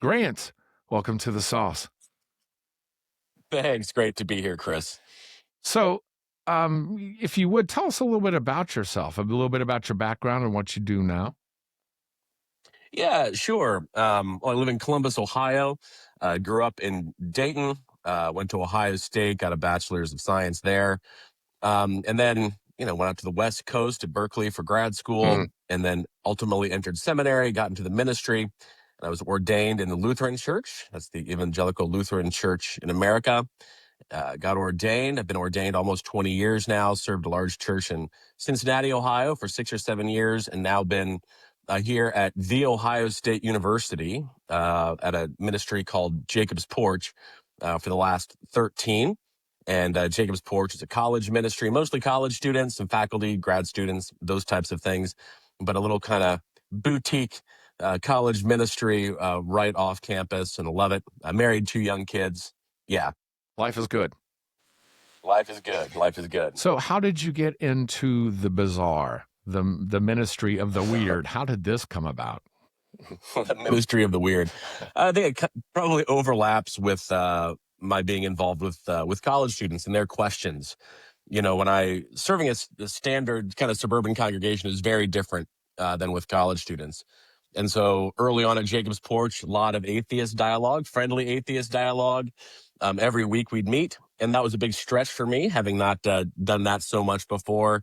Grant, welcome to the sauce. Thanks. Great to be here, Chris. So, if you would, tell us a little bit about yourself, a little bit about your background and what you do now. Yeah, sure. Well, I live in Columbus, Ohio. Grew up in Dayton, went to Ohio State, got a bachelor's of science there. And then, went out to the West Coast to Berkeley for grad school, and then ultimately entered seminary, got into the ministry. And I was ordained in the Lutheran Church. That's the evangelical Lutheran Church in America. Got ordained. I've been ordained almost 20 years now, served a large church in Cincinnati, Ohio for 6 or 7 years, and now been here at The Ohio State University at a ministry called Jacob's Porch for the last 13. And Jacob's Porch is a college ministry, mostly college students, some faculty, grad students, those types of things, but a little kind of boutique college ministry right off campus, and I love it. I married 2 young kids. Yeah. Life is good. Life is good. Life is good. So, how did you get into the bizarre, the ministry of the weird? How did this come about? The ministry of the weird. I think it probably overlaps with my being involved with college students and their questions. When serving as a standard kind of suburban congregation is very different than with college students. And so early on at Jacob's Porch, a lot of atheist dialogue, friendly atheist dialogue. Every week we'd meet. And that was a big stretch for me, having not done that so much before.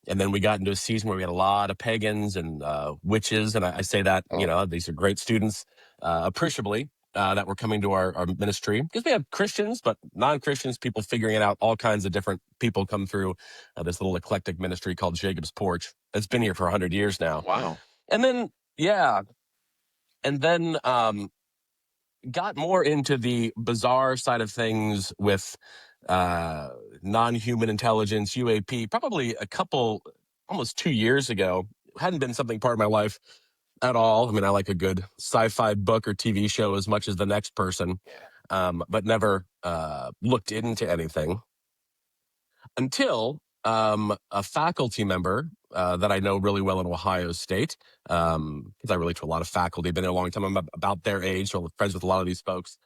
And then we got into a season where we had a lot of pagans and witches. And I say that, these are great students, appreciably, that were coming to our ministry. Because we have Christians, but non-Christians, people figuring it out. All kinds of different people come through this little eclectic ministry called Jacob's Porch. It's been here for 100 years now. Wow. And then, got more into the bizarre side of things with non-human intelligence, UAP, probably almost 2 years ago. Hadn't been something part of my life at all. I mean, I like a good sci-fi book or TV show as much as the next person, but never looked into anything until a faculty member that I know really well in Ohio State, because I relate to a lot of faculty, been there a long time. I'm about their age, so I'm friends with a lot of these folks.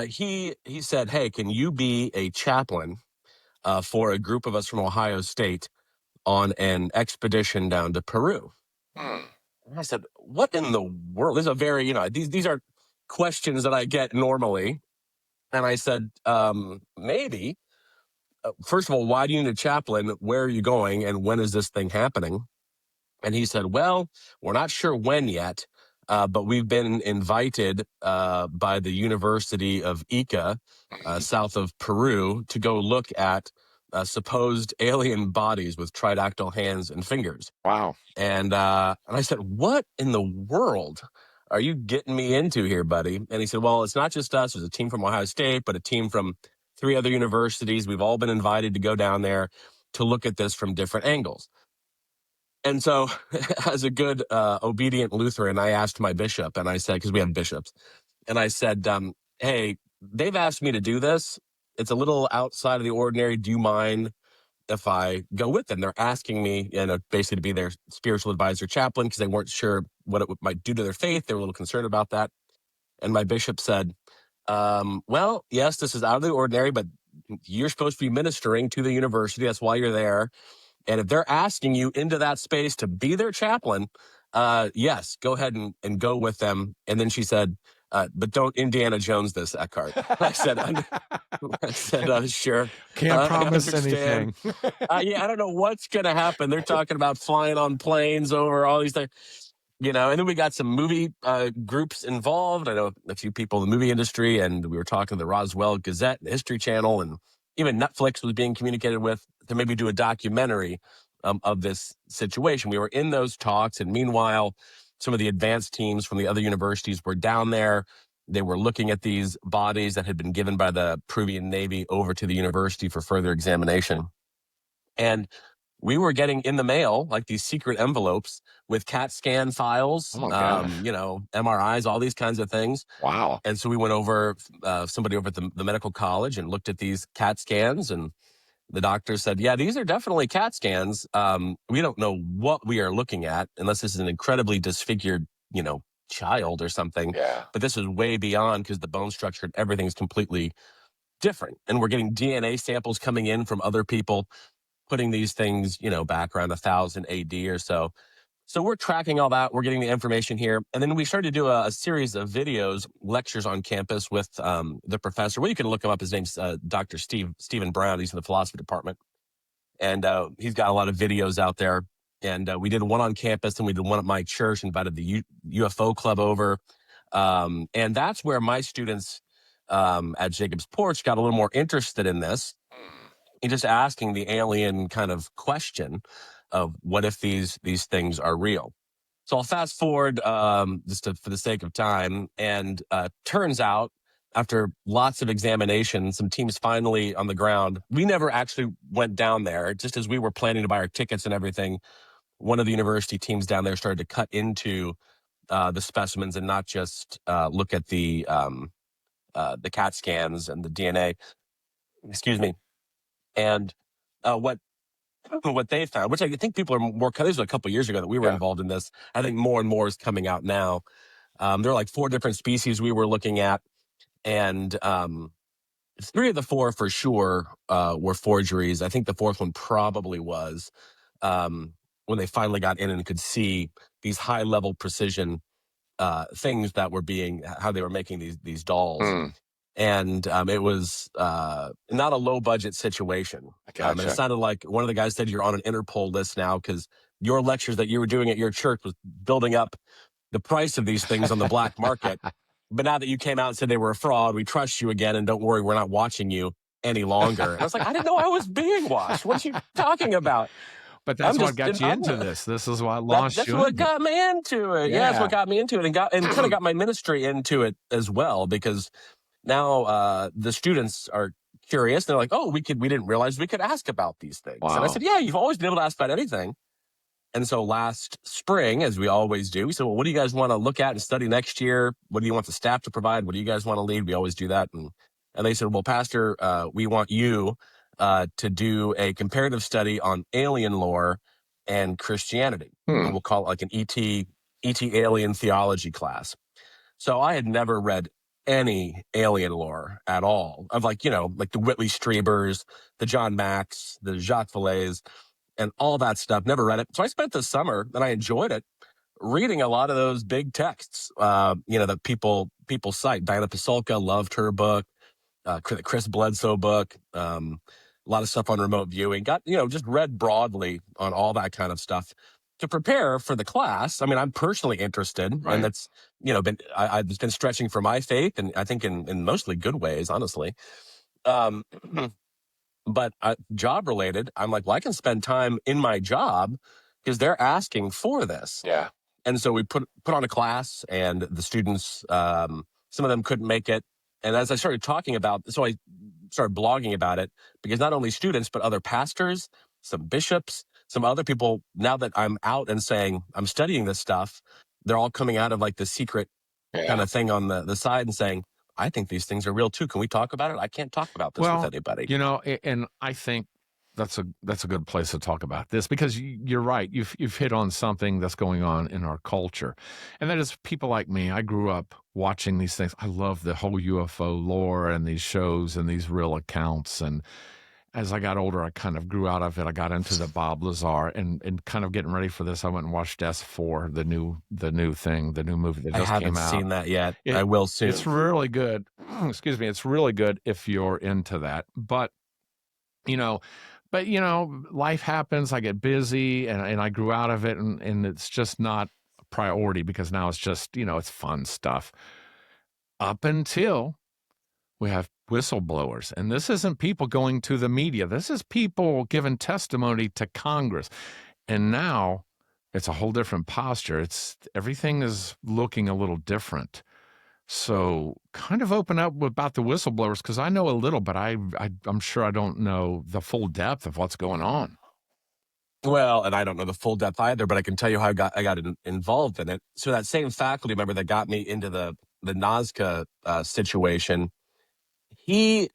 He said, "Hey, can you be a chaplain for a group of us from Ohio State on an expedition down to Peru?" And I said, "What in the world?" This is a very, these are questions that I get normally. And I said, maybe. First of all, why do you need a chaplain? Where are you going? And when is this thing happening? And he said, well, we're not sure when yet, but we've been invited by the University of Ica, south of Peru, to go look at supposed alien bodies with tridactyl hands and fingers. Wow. And I said, what in the world are you getting me into here, buddy? And he said, well, it's not just us. There's a team from Ohio State, but a team from 3 other universities. We've all been invited to go down there to look at this from different angles. And so as a good obedient Lutheran, I asked my bishop, and I said, because we have bishops, and I said, hey, they've asked me to do this. It's a little outside of the ordinary. Do you mind if I go with them? They're asking me, basically to be their spiritual advisor chaplain, because they weren't sure what it might do to their faith. They were a little concerned about that. And my bishop said, well, yes, this is out of the ordinary, but you're supposed to be ministering to the university. That's why you're there. And if they're asking you into that space to be their chaplain, yes, go ahead and go with them. And then she said, but don't Indiana Jones this, Eckhart. I said, sure. Can't promise anything. Yeah, I don't know what's going to happen. They're talking about flying on planes over all these things, and then we got some movie groups involved. I know a few people in the movie industry, and we were talking to the Roswell Gazette, the History Channel, and even Netflix was being communicated with to maybe do a documentary of this situation. We were in those talks, and meanwhile, some of the advanced teams from the other universities were down there. They were looking at these bodies that had been given by the Peruvian Navy over to the university for further examination. And we were getting in the mail like these secret envelopes with CAT scan files, MRIs, all these kinds of things. Wow. And so we went over, somebody over at the medical college, and looked at these CAT scans, and the doctor said, yeah, these are definitely CAT scans. We don't know what we are looking at unless this is an incredibly disfigured, child or something. Yeah. But this is way beyond, because the bone structure and everything's completely different. And we're getting DNA samples coming in from other people, putting these things, back around 1000 AD or so. So we're tracking all that. We're getting the information here. And then we started to do a series of videos, lectures on campus with the professor. Well, you can look him up. His name's Dr. Stephen Brown. He's in the philosophy department. And he's got a lot of videos out there. And we did one on campus, and we did one at my church, invited the UFO club over. And that's where my students at Jacob's Porch got a little more interested in this. And just asking the alien kind of question of what if these things are real. So I'll fast forward for the sake of time. And turns out, after lots of examination, some teams finally on the ground. We never actually went down there. Just as we were planning to buy our tickets and everything, one of the university teams down there started to cut into the specimens and not just look at the CAT scans and the DNA. Excuse me. And what they found, which I think people are more, this was a couple of years ago that we were involved in this. I think more and more is coming out now. There are like 4 different species we were looking at, and 3 of the 4 for sure were forgeries. I think the 4th one probably was when they finally got in and could see these high level precision things that were how they were making these dolls. And it was not a low budget situation. And it sounded like one of the guys said, you're on an Interpol list now because your lectures that you were doing at your church was building up the price of these things on the black market. But now that you came out and said they were a fraud, we trust you again, and don't worry, we're not watching you any longer. And I was like, I didn't know I was being watched. What are you talking about? But that's what got you into this. This is what launched that's you. What got me into it. Yeah, that's what got me into it, and kind of got my ministry into it as well, because now the students are curious. They're like, oh, we didn't realize we could ask about these things. Wow. And I said, yeah, you've always been able to ask about anything. And so last spring, as we always do, we said, well, what do you guys want to look at and study next year? What do you want the staff to provide? What do you guys want to lead? We always do that. And they said, well, Pastor, we want you to do a comparative study on alien lore and Christianity. And we'll call it like an ET alien theology class. So I had never read any alien lore at all, of like the Whitley Strieber's, the John Max, the Jacques Vallée's, and all that stuff. Never read it. So I spent the summer, and I enjoyed it, reading a lot of those big texts, that people cite. Diana Pasulka, loved her book, the Chris Bledsoe book, a lot of stuff on remote viewing. Got, just read broadly on all that kind of stuff to prepare for the class. I mean, I'm personally interested, Right. and that's, I've been stretching for my faith, and I think in mostly good ways, honestly. But job related, I'm like, well, I can spend time in my job because they're asking for this. Yeah. And so we put on a class, and the students, some of them couldn't make it. And as I started talking about, so I started blogging about it, because not only students, but other pastors, some bishops, some other people, now that I'm out and saying I'm studying this stuff, they're all coming out of like the secret kind of thing on the side and saying, I think these things are real too. Can we talk about it? I can't talk about this with anybody. And I think that's a good place to talk about this, because you're right. You've hit on something that's going on in our culture, and that is people like me. I grew up watching these things. I love the whole UFO lore and these shows and these real accounts. And as I got older, I kind of grew out of it. I got into the Bob Lazar, and kind of getting ready for this, I went and watched S4, the new movie that just came out. I haven't seen that yet. I will soon. It's really good. Excuse me. It's really good if you're into that. But life happens. I get busy, and I grew out of it, and it's just not a priority, because now it's just, it's fun stuff. Up until we have whistleblowers. And this isn't people going to the media. This is people giving testimony to Congress. And now it's a whole different posture. Everything is looking a little different. So kind of open up about the whistleblowers, because I know a little, but I'm sure I don't know the full depth of what's going on. Well, and I don't know the full depth either, but I can tell you how I got involved in it. So that same faculty member that got me into the Nazca situation, he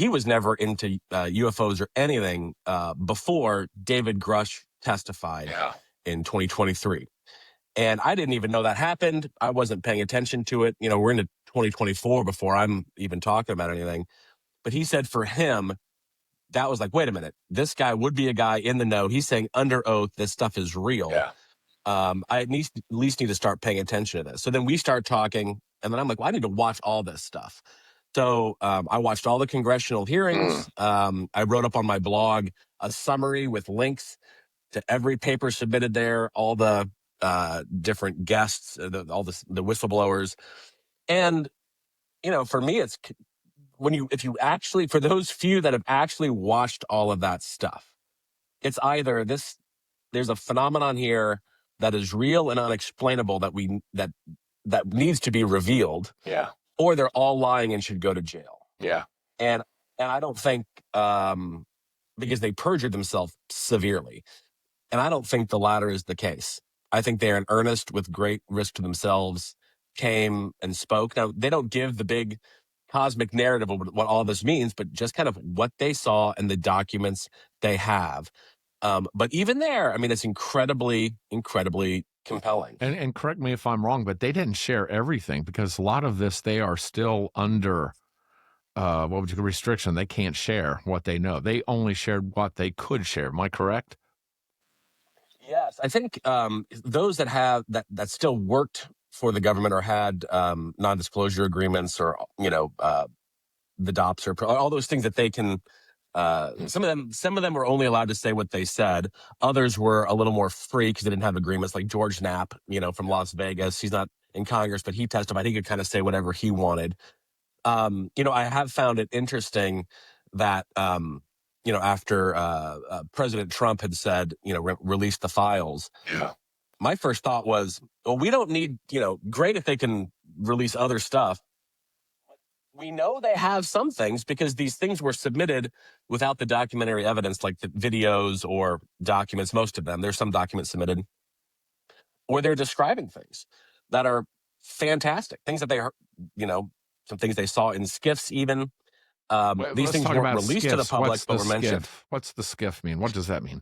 was never into UFOs or anything before David Grush testified in 2023. And I didn't even know that happened. I wasn't paying attention to it. We're into 2024 before I'm even talking about anything. But he said for him, that was like, wait a minute, this guy would be a guy in the know. He's saying under oath, this stuff is real. Yeah. I at least need to start paying attention to this. So then we start talking, and then I'm like, well, I need to watch all this stuff. So I watched all the congressional hearings. I wrote up on my blog a summary with links to every paper submitted there, all the different guests, all the whistleblowers. And, for me, it's if you actually, for those few that have actually watched all of that stuff, it's either there's a phenomenon here that is real and unexplainable that needs to be revealed. Yeah. Or they're all lying and should go to jail. Yeah. And I don't think because they perjured themselves severely. And I don't think the latter is the case. I think they're in earnest with great risk to themselves, came and spoke. Now, they don't give the big cosmic narrative of what all this means, but just kind of what they saw and the documents they have. But even there, I mean, it's incredibly, incredibly compelling. And correct me if I'm wrong, but they didn't share everything because a lot of this, they are still under restriction. They can't share what they know. They only shared what they could share. Am I correct? Yes, I think those that have that still worked for the government or had non-disclosure agreements or the DOPS or all those things that they can. Some of them were only allowed to say what they said. Others were a little more free because they didn't have agreements. Like George Knapp, from Las Vegas. He's not in Congress, but he testified. He could kind of say whatever he wanted. I have found it interesting that after President Trump had said, release the files. Yeah. My first thought was, well, we don't need, great if they can release other stuff. We know they have some things because these things were submitted without the documentary evidence, like the videos or documents. Most of them, there's some documents submitted, or they're describing things that are fantastic, things that they heard, some things they saw in skiffs even. These things weren't released to the public, but were mentioned. What's the skiff mean? What does that mean?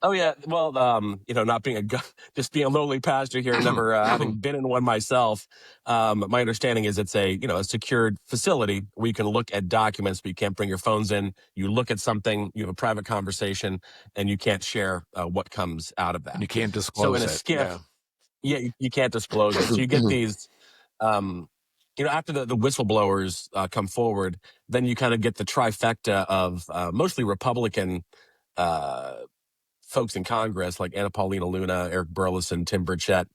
Oh yeah, well, not being just being a lowly pastor here, never having been in one myself. My understanding is it's a secured facility where you can look at documents, but you can't bring your phones in. You look at something, you have a private conversation, and you can't share what comes out of that. And you can't disclose it. So in a skiff, you can't disclose it. So you get these. After the whistleblowers come forward, then you kind of get the trifecta of mostly Republican folks in Congress like Anna Paulina Luna, Eric Burleson, Tim Burchett,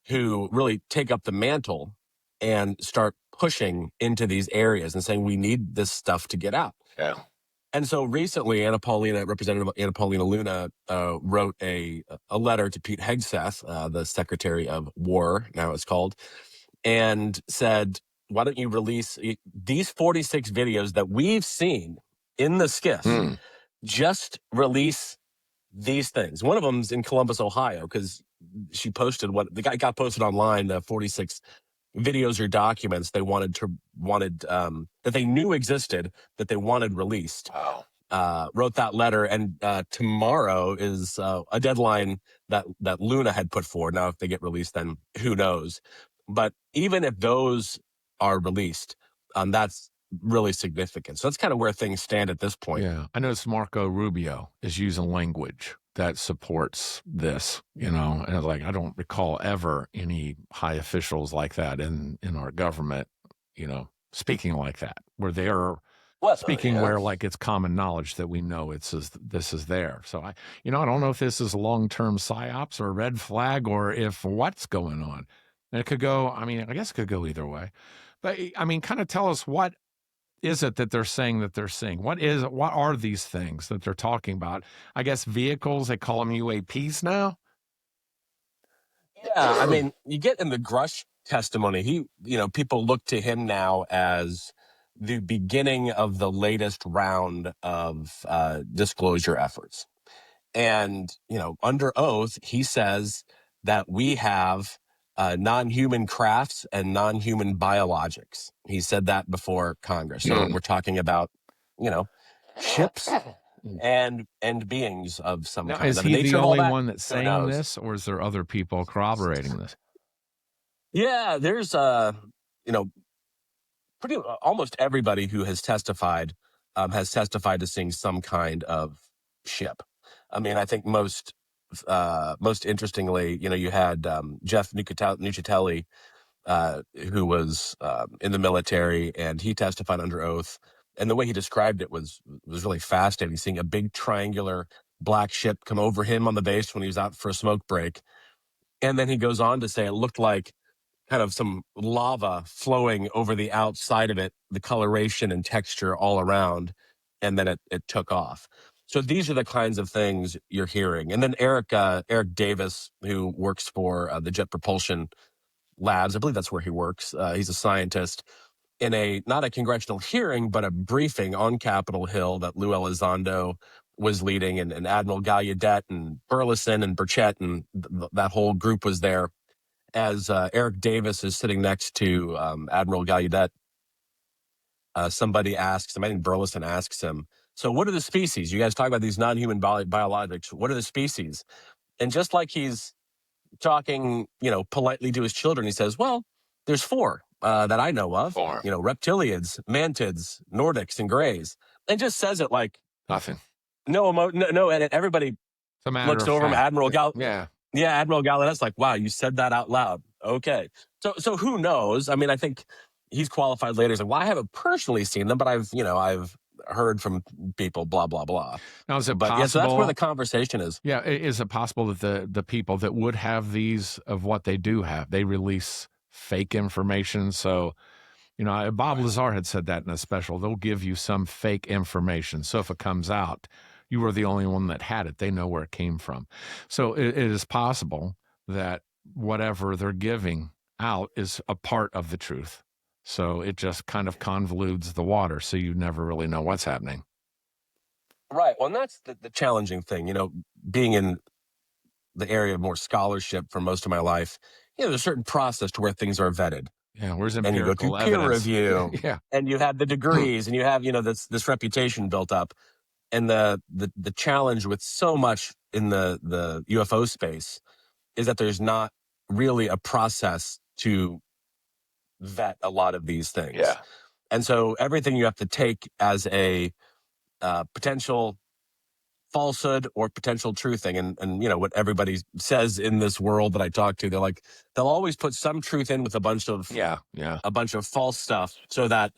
who really take up the mantle and start pushing into these areas and saying, we need this stuff to get out. Yeah. And so recently, Representative Anna Paulina Luna wrote a letter to Pete Hegseth, the Secretary of War, now it's called, and said, why don't you release these 46 videos that we've seen in the skiff? Just release these things. One of them's in Columbus, Ohio, because she posted the guy got posted online, 46 videos or documents they wanted that they knew existed, that they wanted released. Wow. Wrote that letter, and tomorrow is a deadline that Luna had put forward. Now, if they get released, then who knows? But even if those are released, that's really significant. So that's kind of where things stand at this point. Yeah. I noticed Marco Rubio is using language that supports this, and I don't recall ever any high officials like that in our government, speaking like that, where they're speaking where like it's common knowledge that we know this is there. So I don't know if this is long-term psyops or a red flag or if what's going on. And it could go, I guess it could go either way. But kind of tell us, what is it that they're saying that they're seeing? What are these things that they're talking about? I guess vehicles, they call them UAPs now. Yeah, you get in the Grush testimony, people look to him now as the beginning of the latest round of disclosure efforts. And, under oath, he says that we have non-human crafts and non-human biologics. He said that before Congress. So we're talking about, ships and beings of some Now, kind. is Now, the he the nature of all only that, one that's who saying knows? this, or is there other people corroborating this? Yeah, there's you know, pretty almost everybody who has testified to seeing some kind of ship. I mean, I think most interestingly, you had Jeff Nucitelli, who was in the military, and he testified under oath. And the way he described it was really fascinating. Seeing a big triangular black ship come over him on the base when he was out for a smoke break, and then he goes on to say it looked like kind of some lava flowing over the outside of it, the coloration and texture all around, and then it took off. So these are the kinds of things you're hearing. And then Eric Davis, who works for the Jet Propulsion Labs, I believe that's where he works. He's a scientist. In not a congressional hearing, but a briefing on Capitol Hill that Lou Elizondo was leading, and Admiral Gallaudet and Burleson and Burchett and that whole group was there. As Eric Davis is sitting next to Admiral Gallaudet, somebody asks him, I think Burleson asks him, so what are the species? You guys talk about these non-human biologics. What are the species? And just like he's talking, politely to his children, he says, well, there's 4 that I know of. 4. Reptilians, mantids, Nordics, and grays. And just says it like Nothing. No, and everybody It's a matter looks of over him. fact. Yeah, Admiral Galladet's like, wow, you said that out loud. Okay. So who knows? I mean, I think he's qualified later. He's like, well, I haven't personally seen them, but I've heard from people, blah, blah, blah. Now, is it But possible? yeah, so that's where the conversation is. Yeah. Is it possible that the people that would have these, of what they do have, they release fake information? So, Bob Lazar had said that in a special. They'll give you some fake information. So if it comes out, you were the only one that had it. They know where it came from. So it is possible that whatever they're giving out is a part of the truth. So it just kind of convolutes the water. So you never really know what's happening. Right. Well, and that's the challenging thing, being in the area of more scholarship for most of my life, there's a certain process to where things are vetted. Yeah, where's And you go through empirical peer evidence? review, Yeah. and you have the degrees, and you have, this reputation built up. And the challenge with so much in the UFO space is that there's not really a process to vet a lot of these things. Yeah. And so everything you have to take as a potential falsehood or potential truthing. And what everybody says in this world that I talk to, they'll always put some truth in with a bunch of false stuff so that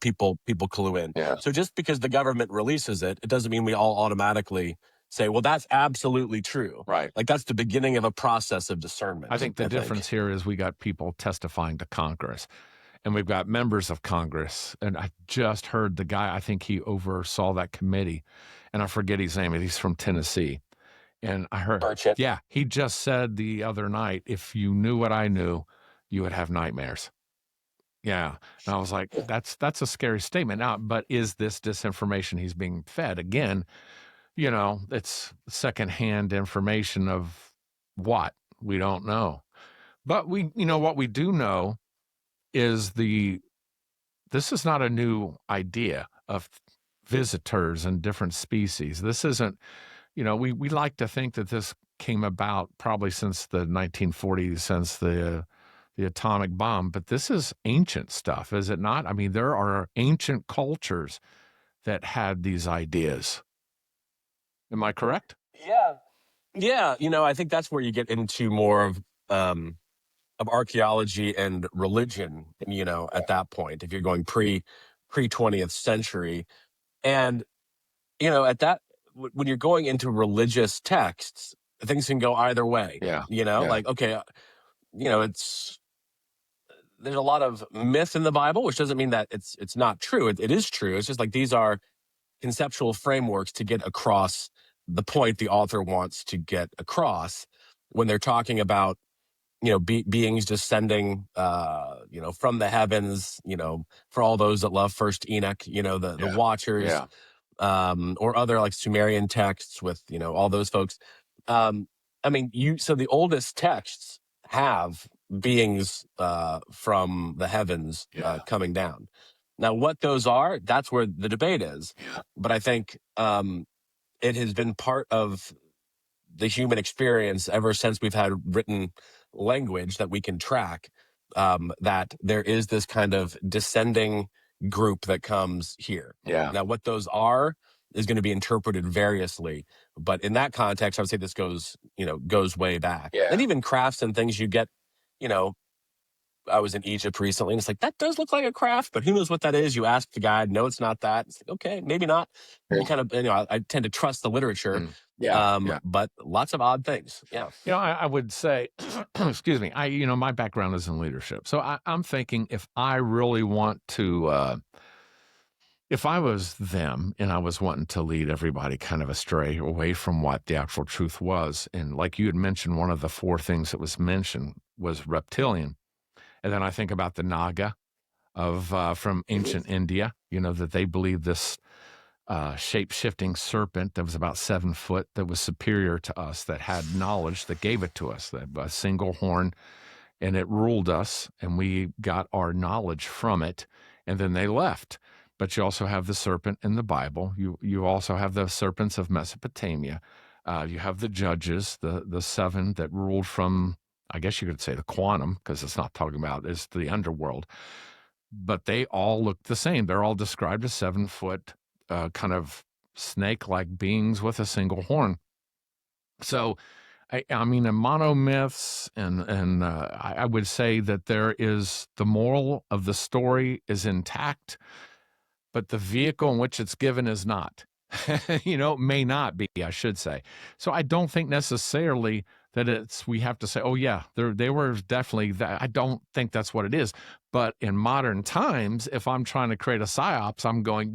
people clue in. Yeah. So just because the government releases it doesn't mean we all automatically say, well, that's absolutely true. Right. Like that's the beginning of a process of discernment. I think the difference here is we got people testifying to Congress, and we've got members of Congress. And I just heard the guy, I think he oversaw that committee, and I forget his name. He's from Tennessee. And I heard, Burchett. Yeah, he just said the other night, if you knew what I knew, you would have nightmares. Yeah. And I was like, that's a scary statement. Now, but is this disinformation he's being fed? Again, it's secondhand information of what? We don't know. But what we do know is this is not a new idea of visitors and different species. This isn't, we like to think that this came about probably since the 1940s, since the atomic bomb, but this is ancient stuff, is it not? I mean, there are ancient cultures that had these ideas. Am I correct? Yeah. I think that's where you get into more of archaeology and religion, at that point, if you're going pre 20th century. And, at that, when you're going into religious texts, things can go either way. Yeah. Like, okay, there's a lot of myth in the Bible, which doesn't mean that it's not true. It is true. It's just like these are conceptual frameworks to get across the point the author wants to get across when they're talking about beings descending from the heavens, for all those that love First Enoch, the Watchers, or other like Sumerian texts with all those folks. So the oldest texts have beings from the heavens coming down. Now, what those are, that's where the debate is. Yeah. But I think it has been part of the human experience ever since we've had written language that we can track, that there is this kind of descending group that comes here. Yeah. Now, what those are is going to be interpreted variously, but in that context, I would say this goes way back. Yeah. And even crafts and things you get, I was in Egypt recently, and it's like, that does look like a craft, but who knows what that is? You ask the guide, no, it's not that. It's like, okay, maybe not. You kind of, I tend to trust the literature. Yeah. But lots of odd things. Yeah. I would say, excuse me, my background is in leadership. So I'm thinking if I really want to, if I was them and I was wanting to lead everybody kind of astray away from what the actual truth was, and like you had mentioned, one of the 4 things that was mentioned was reptilian. And then I think about the Naga from ancient India, that they believe this shape-shifting serpent that was about 7 foot that was superior to us, that had knowledge, that gave it to us, that a single horn, and it ruled us, and we got our knowledge from it, and then they left. But you also have the serpent in the Bible. You also have the serpents of Mesopotamia. You have the judges, the 7 that ruled from, I guess you could say, the quantum, because it's not talking about, it's the underworld. But they all look the same. They're all described as 7 foot, kind of snake-like beings with a single horn. So, I mean, in monomyths, and I would say that there is the moral of the story is intact, but the vehicle in which it's given is not. May not be, I should say. So I don't think necessarily that we have to say, oh yeah, they were definitely that. I don't think that's what it is. But in modern times, if I'm trying to create a psyops, I'm going,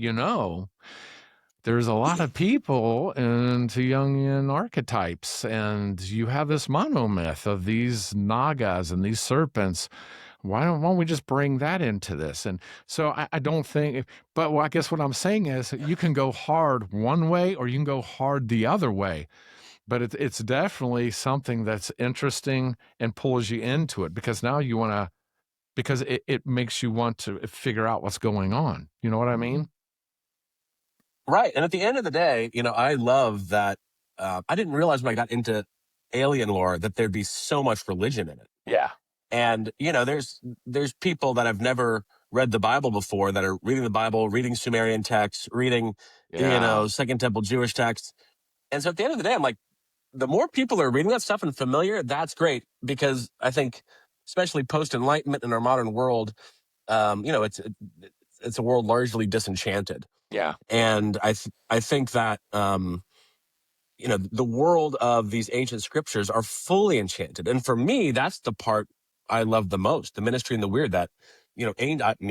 there's a lot of people into Jungian archetypes, and you have this monomyth of these Nagas and these serpents. Why don't we just bring that into this? And so I don't think, but I guess what I'm saying is you can go hard one way or you can go hard the other way. But it's definitely something that's interesting and pulls you into it, because now you want to, because it makes you want to figure out what's going on. You know what I mean? Right. And at the end of the day, I love that. I didn't realize when I got into alien lore that there'd be so much religion in it. Yeah. And, there's people that have never read the Bible before that are reading the Bible, reading Sumerian texts, reading, Second Temple Jewish texts. And so at the end of the day, I'm like, the more people are reading that stuff and familiar, that's great, because I think, especially post-Enlightenment in our modern world, it's a world largely disenchanted. Yeah. And I think that, the world of these ancient scriptures are fully enchanted. And for me, that's the part I love the most, the ministry and the weird, that,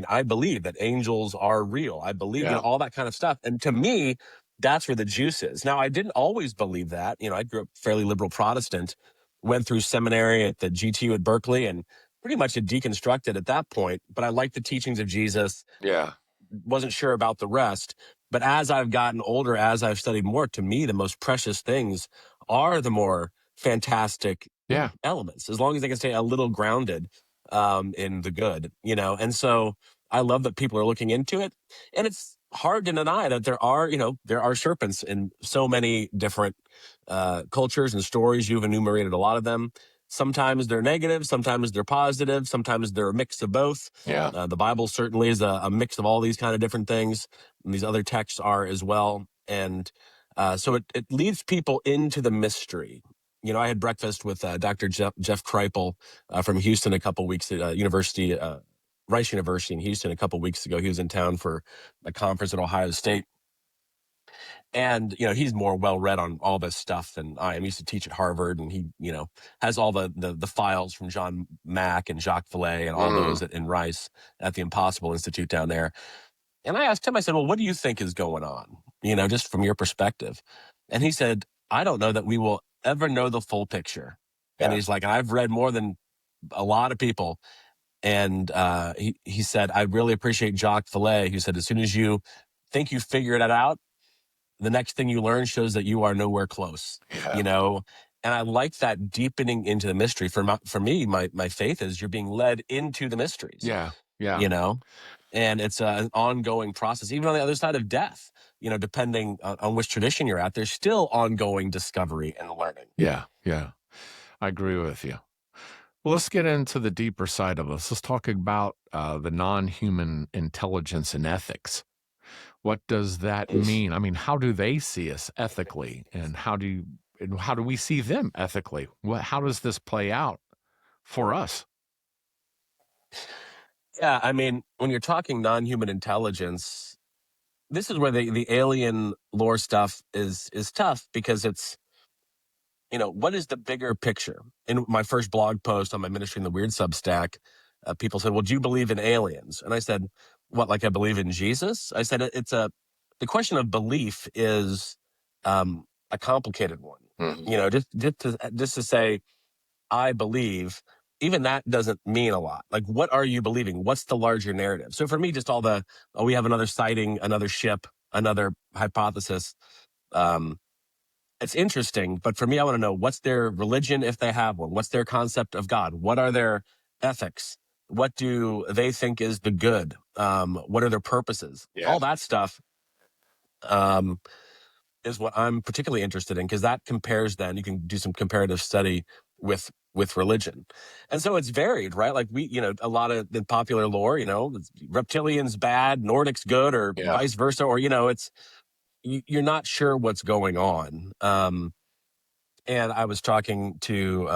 I believe that angels are real. I believe, all that kind of stuff. And to me, that's where the juice is. Now, I didn't always believe that. I grew up fairly liberal Protestant, went through seminary at the GTU at Berkeley, and pretty much had deconstructed at that point. But I liked the teachings of Jesus. Yeah. Wasn't sure about the rest. But as I've gotten older, as I've studied more, to me, the most precious things are the more fantastic elements, as long as they can stay a little grounded in the good, And so I love that people are looking into it. And it's hard to deny that there are serpents in so many different cultures and stories. You've enumerated a lot of them. Sometimes they're negative, sometimes they're positive, sometimes they're a mix of both. Yeah. The Bible certainly is a mix of all these kind of different things. And these other texts are as well. And so it leads people into the mystery. I had breakfast with Dr. Jeff Kripal from Houston a couple weeks at Rice University in Houston a couple weeks ago. He was in town for a conference at Ohio State. And, he's more well-read on all this stuff than I am. He used to teach at Harvard, and he, has all the files from John Mack and Jacques Vallée and all those in Rice at the Impossible Institute down there. And I asked him, I said, well, what do you think is going on? Just from your perspective. And he said, I don't know that we will ever know the full picture. Yeah. And he's like, I've read more than a lot of people. And he said, I really appreciate Jacques Vallée, who said, as soon as you think you figured it out, the next thing you learn shows that you are nowhere close, And I like that deepening into the mystery. For me, my faith is you're being led into the mysteries. Yeah. Yeah. And it's an ongoing process, even on the other side of death. Depending on which tradition you're at, there's still ongoing discovery and learning. Yeah, I agree with you. Well, let's get into the deeper side of this. Let's talk about the non-human intelligence and ethics. What does that mean? I mean, how do they see us ethically, and how do we see them ethically? How does this play out for us? Yeah, I mean, when you're talking non-human intelligence, this is where the alien lore stuff is tough, because it's, what is the bigger picture? In my first blog post on my Ministry in the Weird Substack, people said, "Well, do you believe in aliens?" And I said, "What, like I believe in Jesus?" I said, the question of belief is a complicated one. Just to say I believe, even that doesn't mean a lot. Like, what are you believing? What's the larger narrative? So for me, just all the, we have another sighting, another ship, another hypothesis. It's interesting, but for me, I want to know, what's their religion, if they have one? What's their concept of God? What are their ethics? What do they think is the good? What are their purposes? All that stuff is what I'm particularly interested in, because that compares, then you can do some comparative study with religion. And so it's varied, right? Like a lot of the popular lore, reptilians bad, Nordics good, or vice versa, or it's, you're not sure what's going on. And I was talking to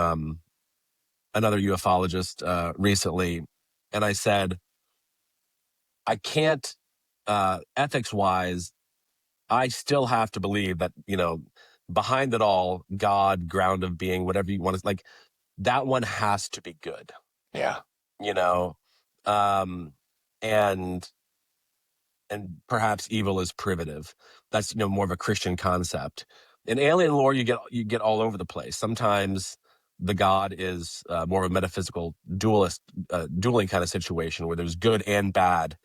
another ufologist recently, and I said, I can't, ethics wise, I still have to believe that, behind it all, God, ground of being, whatever you want to, like, that one has to be good. Yeah. Um, and perhaps evil is privative. That's, more of a Christian concept. In alien lore, you get all over the place. Sometimes the God is more of a metaphysical dueling kind of situation, where there's good and bad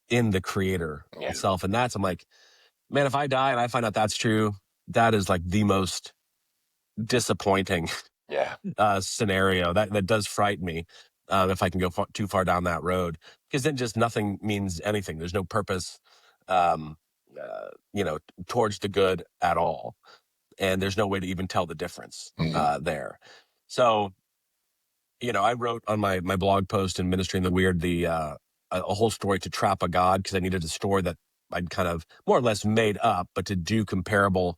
in the creator itself. And I'm like, man, if I die and I find out that's true, that is like the most disappointing scenario. That does frighten me, if I can go too far down that road, because then just nothing means anything. There's no purpose, um, towards the good at all, and there's no way to even tell the difference there. So, I wrote on my blog post in Ministry in the Weird a whole story to trap a God, because I needed a story that I'd kind of more or less made up, but to do comparable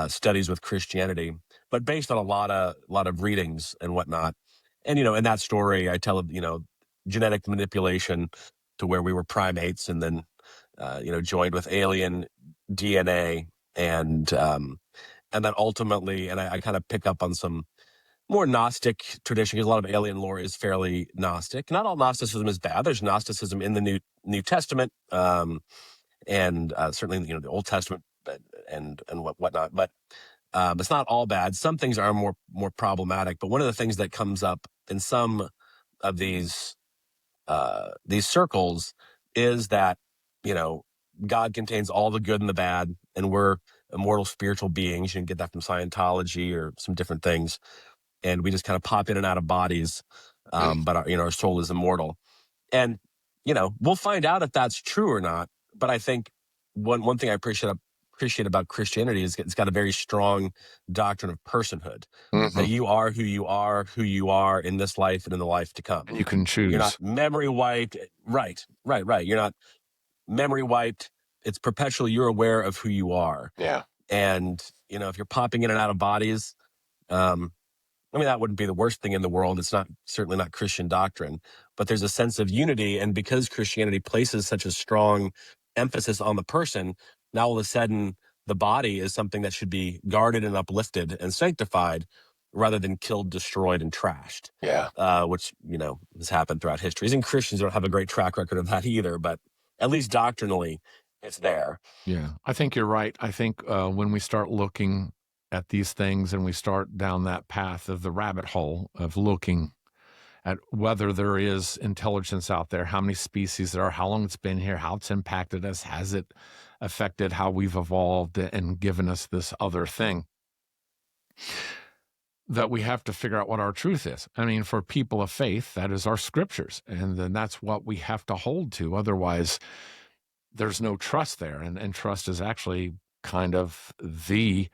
studies with Christianity, but based on a lot of readings and whatnot. And in that story, I tell genetic manipulation to where we were primates, and then joined with alien DNA, and then ultimately, and I kind of pick up on some more Gnostic tradition, because a lot of alien lore is fairly Gnostic. Not all Gnosticism is bad. There's Gnosticism in the New Testament, and certainly the Old Testament, and whatnot. But it's not all bad. Some things are more problematic. But one of the things that comes up in some of these circles is that God contains all the good and the bad, and we're immortal spiritual beings. You can get that from Scientology or some different things, and we just kind of pop in and out of bodies, but our soul is immortal. And we'll find out if that's true or not. But I think one thing I appreciate about Christianity is it's got a very strong doctrine of personhood, that you are who you are in this life and in the life to come. And you can choose. You're not memory wiped. Right. You're not memory wiped. It's perpetually, you're aware of who you are. Yeah. And if you're popping in and out of bodies, that wouldn't be the worst thing in the world. It's certainly not Christian doctrine, but there's a sense of unity. And because Christianity places such a strong emphasis on the person, now all of a sudden the body is something that should be guarded and uplifted and sanctified, rather than killed, destroyed, and trashed. Yeah. Which, has happened throughout history. And Christians don't have a great track record of that either, but at least doctrinally it's there. Yeah, I think you're right. I think when we start looking at these things, and we start down that path of the rabbit hole of looking at whether there is intelligence out there, how many species there are, how long it's been here, how it's impacted us, has it affected how we've evolved and given us this other thing? that we have to figure out what our truth is. I mean, for people of faith, that is our scriptures. And then that's what we have to hold to. Otherwise, there's no trust there. And trust is actually kind of the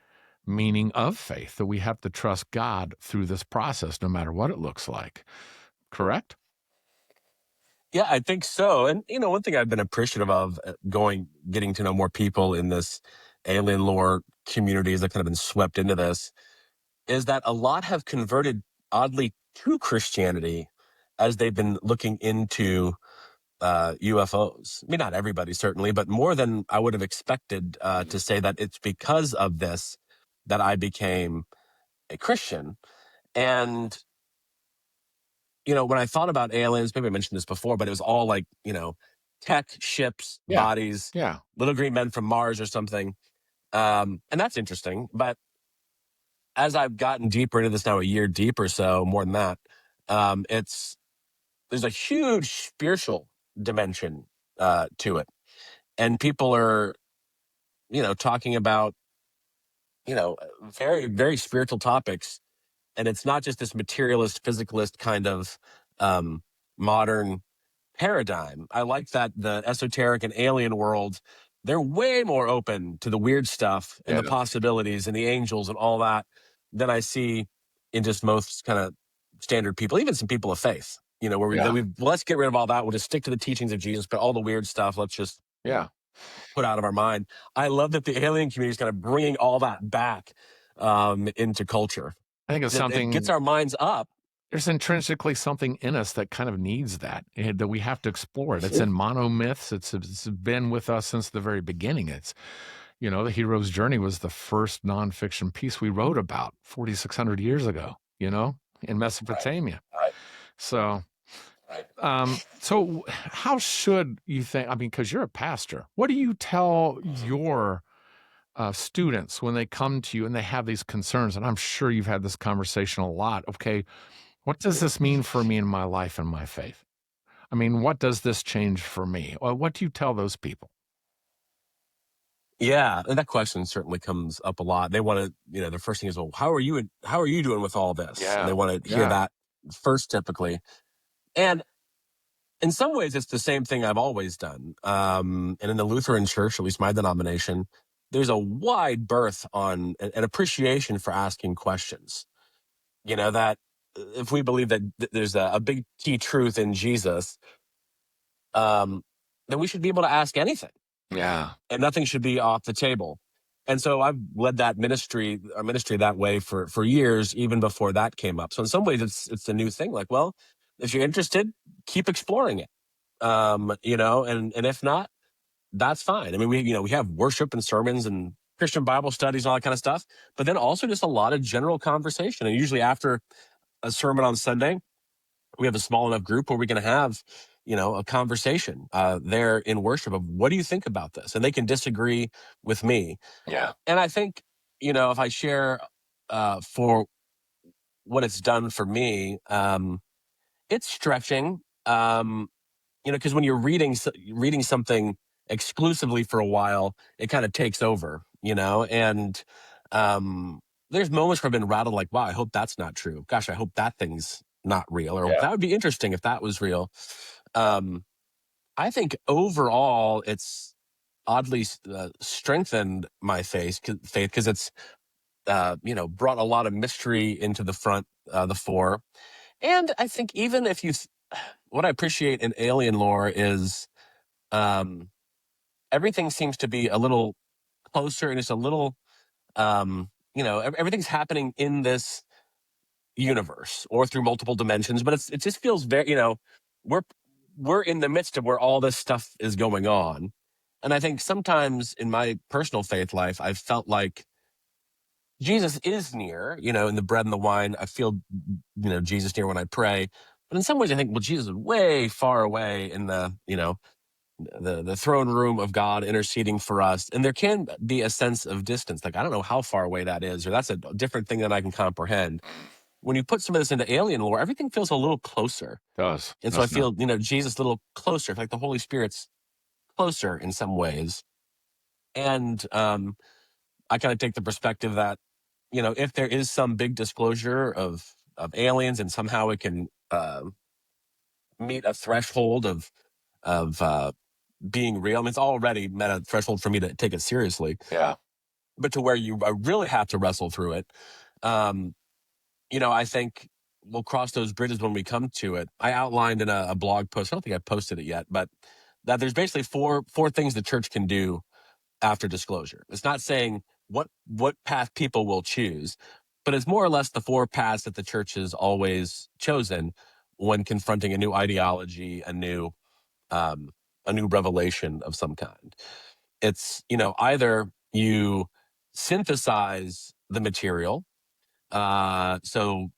meaning of faith, that we have to trust God through this process, no matter what it looks like. Correct? Yeah, I think so. And, one thing I've been appreciative of getting to know more people in this alien lore community as I've kind of been swept into this, is that a lot have converted oddly to Christianity as they've been looking into UFOs. I mean, not everybody, certainly, but more than I would have expected to say that it's because of this that I became a Christian. And, when I thought about aliens, maybe I mentioned this before, but it was all like, tech, ships, Yeah. bodies, Yeah. little green men from Mars or something. And that's interesting. But as I've gotten deeper into this now, a year deep or so, more than that, there's a huge spiritual dimension to it. And people are, talking about, very, very spiritual topics. And it's not just this materialist, physicalist kind of modern paradigm. I like that the esoteric and alien world, they're way more open to the weird stuff and the possibilities and the angels and all that than I see in just most kind of standard people, even some people of faith, where let's get rid of all that. We'll just stick to the teachings of Jesus, but all the weird stuff, let's just put out of our mind. I love that the alien community is kind of bringing all that back into culture. I think it's something, it gets our minds up. There's intrinsically something in us that kind of needs that we have to explore it. It's in monomyths. It's been with us since the very beginning. It's, the hero's journey was the first nonfiction piece we wrote about 4,600 years ago, in Mesopotamia. Right. So, so how should you think, I mean, because you're a pastor, what do you tell your students when they come to you and they have these concerns? And I'm sure you've had this conversation a lot. Okay, what does this mean for me in my life and my faith? I mean, what does this change for me? Well, what do you tell those people? Yeah, and that question certainly comes up a lot. They want to, the first thing is, well, how are you doing with all this? Yeah, and they want to hear that first, typically. And in some ways, it's the same thing I've always done. And in the Lutheran Church, at least my denomination, there's a wide berth on an appreciation for asking questions. That if we believe that there's a big key truth in Jesus, then we should be able to ask anything. Yeah. And nothing should be off the table. And so I've led that ministry that way for years, even before that came up. So in some ways, it's a new thing. Like, well, if you're interested, keep exploring it. And if not, that's fine. I mean, we have worship and sermons and Christian Bible studies and all that kind of stuff, but then also just a lot of general conversation. And usually after a sermon on Sunday, we have a small enough group where we can have, a conversation there in worship of, what do you think about this? And they can disagree with me. Yeah. And I think, if I share for what it's done for me, it's stretching, because when you're reading something exclusively for a while, it kind of takes over, and there's moments where I've been rattled, like, wow, I hope that's not true. Gosh, I hope that thing's not real, or that would be interesting if that was real. I think overall it's oddly strengthened my faith because it's brought a lot of mystery into the front, the fore. And I think even if what I appreciate in alien lore is everything seems to be a little closer, and it's a little everything's happening in this universe or through multiple dimensions, but it just feels very, we're in the midst of where all this stuff is going on. And I think sometimes in my personal faith life, I've felt like Jesus is near, in the bread and the wine. I feel, Jesus near when I pray. But in some ways I think, well, Jesus is way far away in the, the throne room of God interceding for us. And there can be a sense of distance. Like, I don't know how far away that is, or that's a different thing than I can comprehend. When you put some of this into alien lore, everything feels a little closer. It does. And so I feel, Jesus a little closer, like the Holy Spirit's closer in some ways. And I kind of take the perspective that, if there is some big disclosure of aliens and somehow it can meet a threshold of being real. I mean, it's already met a threshold for me to take it seriously. Yeah. But to where you really have to wrestle through it, I think we'll cross those bridges when we come to it. I outlined in a blog post, I don't think I posted it yet, but that there's basically four things the church can do after disclosure. It's not saying what path people will choose, but it's more or less the four paths that the church has always chosen when confronting a new ideology, a new revelation of some kind. It's, either you synthesize the material. So,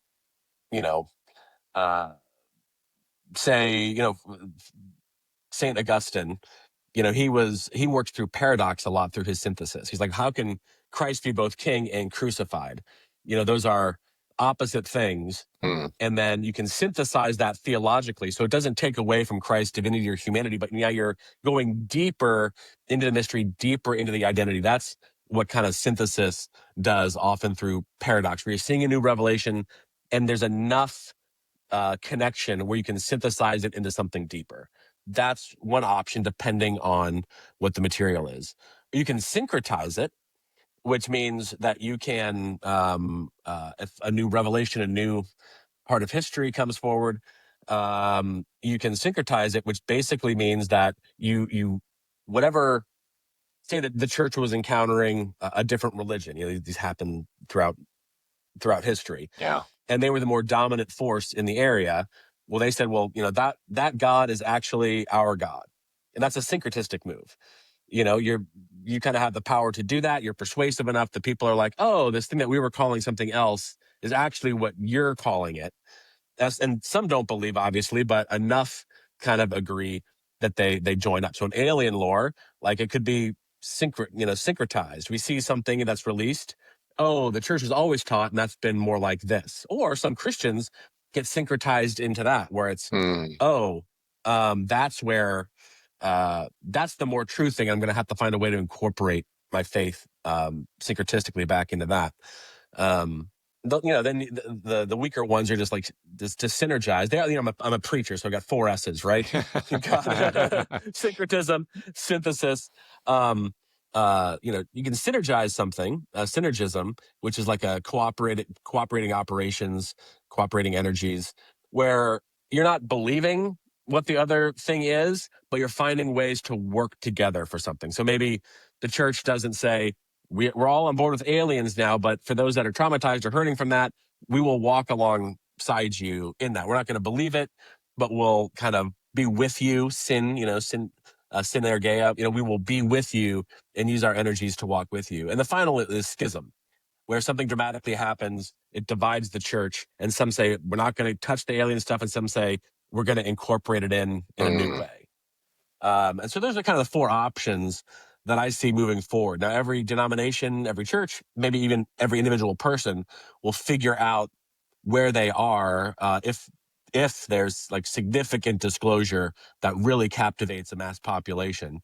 say, St. Augustine, he works through paradox a lot through his synthesis. He's like, how can Christ be both king and crucified? Those are opposite things. And then you can synthesize that theologically. So it doesn't take away from Christ's divinity or humanity, but now you're going deeper into the mystery, deeper into the identity. That's what kind of synthesis does, often through paradox, where you're seeing a new revelation and there's enough connection where you can synthesize it into something deeper. That's one option, depending on what the material is. You can syncretize it, which means that you can, if a new revelation, a new part of history comes forward, you can syncretize it, which basically means that you whatever, say that the church was encountering a different religion. These happen throughout history. Yeah. And they were the more dominant force in the area. Well, they said, well, that God is actually our God. And that's a syncretistic move. You kind of have the power to do that. You're persuasive enough that people are like, oh, this thing that we were calling something else is actually what you're calling it. And some don't believe, obviously, but enough kind of agree that they join up. So in alien lore, like, it could be syncretized. We see something that's released. Oh, the church has always taught, and that's been more like this. Or some Christians get syncretized into that, where it's, that's where, that's the more true thing. I'm going to have to find a way to incorporate my faith syncretistically back into that. Then the weaker ones are just like to synergize. I'm a preacher, so I got 4 S's, right? You got syncretism, synthesis. You can synergize something, synergism, which is like a cooperating operations, cooperating energies, where you're not believing what the other thing is, but you're finding ways to work together for something. So maybe the church doesn't say, we're all on board with aliens now, but for those that are traumatized or hurting from that, we will walk alongside you in that. We're not going to believe it, but we'll kind of be with you. Synergeia, we will be with you and use our energies to walk with you. And the final is schism, where something dramatically happens, it divides the church, and some say we're not going to touch the alien stuff, and some say we're going to incorporate it in a new way. And so those are kind of the 4 options that I see moving forward. Now, every denomination, every church, maybe even every individual person will figure out where they are if there's like significant disclosure that really captivates a mass population.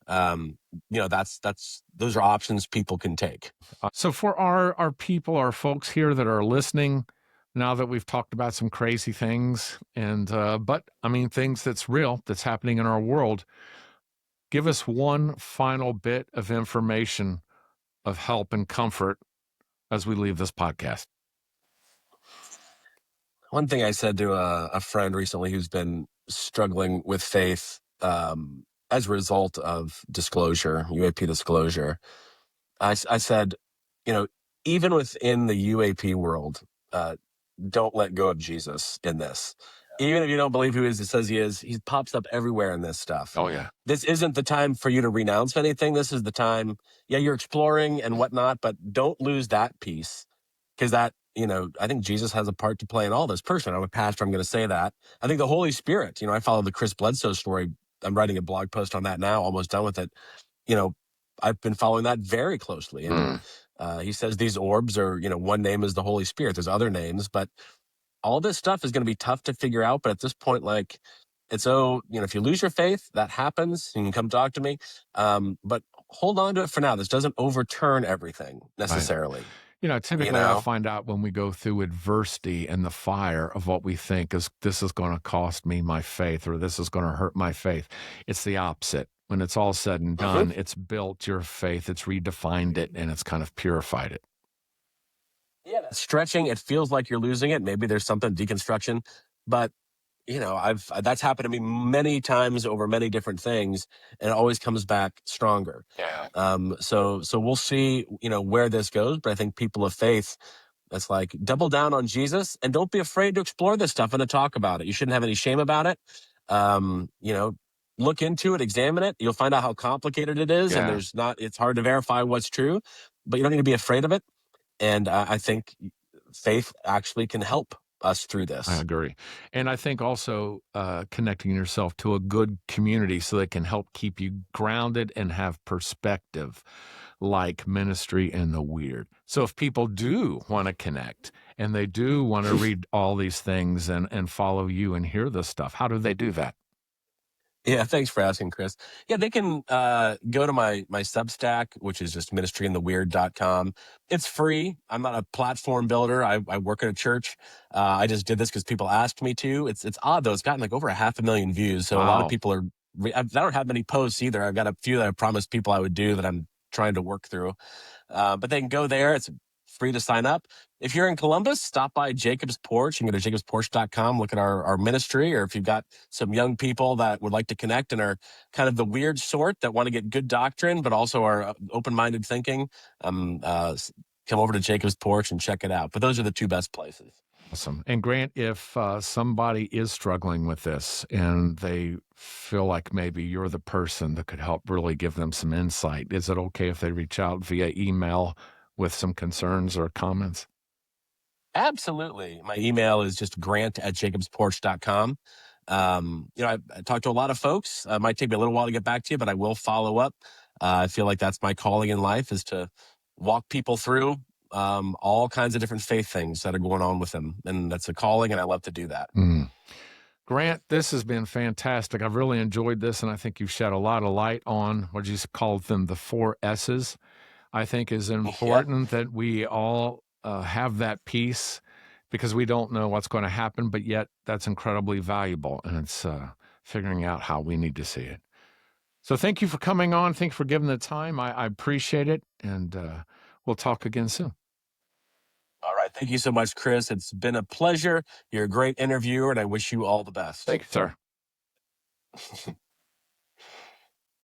Those are options people can take. So for our people, our folks here that are listening, now that we've talked about some crazy things, and things that's real, that's happening in our world, give us one final bit of information of help and comfort as we leave this podcast. One thing I said to a friend recently who's been struggling with faith as a result of disclosure, UAP disclosure, I said, even within the UAP world, don't let go of Jesus in this. Even if you don't believe who he says he is, he pops up everywhere in this stuff. Oh, yeah. This isn't the time for you to renounce anything. This is the time, you're exploring and whatnot, but don't lose that piece, because that, I think Jesus has a part to play in all this. Personally, I'm a pastor, I'm going to say that. I think the Holy Spirit, I follow the Chris Bledsoe story. I'm writing a blog post on that now, almost done with it. I've been following that very closely. And he says these orbs are, one name is the Holy Spirit. There's other names, but all this stuff is going to be tough to figure out. But at this point, like, if you lose your faith, that happens. You can come talk to me. But hold on to it for now. This doesn't overturn everything necessarily. Right. Typically I find out when we go through adversity and the fire of what we think is this is going to cost me my faith or this is going to hurt my faith. It's the opposite. When it's all said and done, it's built your faith, it's redefined it, and it's kind of purified it. Yeah, that stretching, it feels like you're losing it. Maybe there's something deconstruction, but that's happened to me many times over many different things, and it always comes back stronger. Yeah. So we'll see, where this goes. But I think people of faith, that's like double down on Jesus and don't be afraid to explore this stuff and to talk about it. You shouldn't have any shame about it. Look into it, examine it. You'll find out how complicated it is, and it's hard to verify what's true, but you don't need to be afraid of it. And I think faith actually can help us through this. I agree. And I think also connecting yourself to a good community so that can help keep you grounded and have perspective, like ministry and the weird. So if people do want to connect and they do want to read all these things and follow you and hear this stuff, how do they do that? Yeah, thanks for asking, Chris. Yeah, they can go to my Substack, which is just ministryintheweird.com. It's free. I'm not a platform builder. I work at a church. I just did this because people asked me to. It's odd, though. It's gotten like over 500,000 views. So a lot of people are I don't have many posts either. I've got a few that I promised people I would do that I'm trying to work through. But they can go there. It's free to sign up. If you're in Columbus, stop by Jacob's Porch. You can go to jacobsporch.com, look at our ministry, or if you've got some young people that would like to connect and are kind of the weird sort that want to get good doctrine, but also are open-minded thinking, come over to Jacob's Porch and check it out. But those are the two best places. Awesome. And Grant, if somebody is struggling with this and they feel like maybe you're the person that could help really give them some insight, is it okay if they reach out via email with some concerns or comments? Absolutely. My email is just grant@jacobsporch.com. I talked to a lot of folks. It might take me a little while to get back to you, but I will follow up. I feel like that's my calling in life, is to walk people through all kinds of different faith things that are going on with them. And that's a calling, and I love to do that. Grant, this has been fantastic. I've really enjoyed this, and I think you've shed a lot of light on what you called them, the 4 S's. I think is important that we all have that peace, because we don't know what's going to happen, but yet that's incredibly valuable, and it's figuring out how we need to see it. So thank you for coming on. Thank you for giving the time. I appreciate it, and we'll talk again soon. All right. Thank you so much, Chris. It's been a pleasure. You're a great interviewer, and I wish you all the best. Thank you, sir.